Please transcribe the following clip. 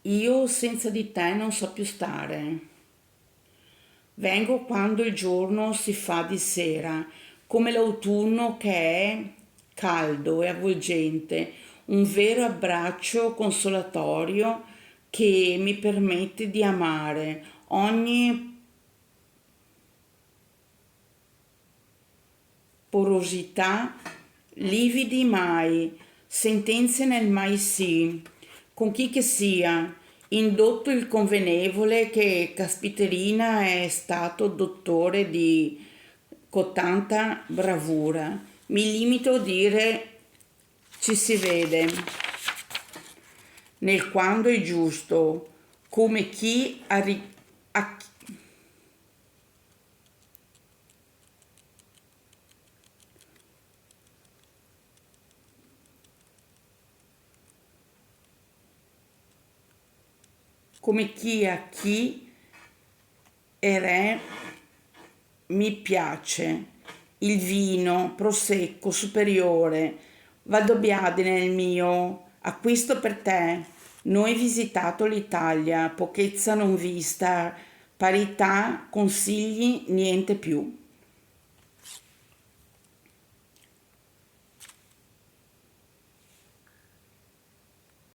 Io senza di te non so più stare. Vengo quando il giorno si fa di sera, come l'autunno che è caldo e avvolgente, un vero abbraccio consolatorio che mi permette di amare ogni porosità, lividi mai, sentenze nel mai sì, con chi che sia, indotto il convenevole che Caspiterina è stato dottore di cotanta bravura. Mi limito a dire ci si vede nel quando è giusto, come chi ha come chi a chi e re mi piace. Il vino, prosecco, superiore, Valdobbiadene nel mio, acquisto per te. Noi visitato l'Italia, pochezza non vista, parità, consigli, niente più.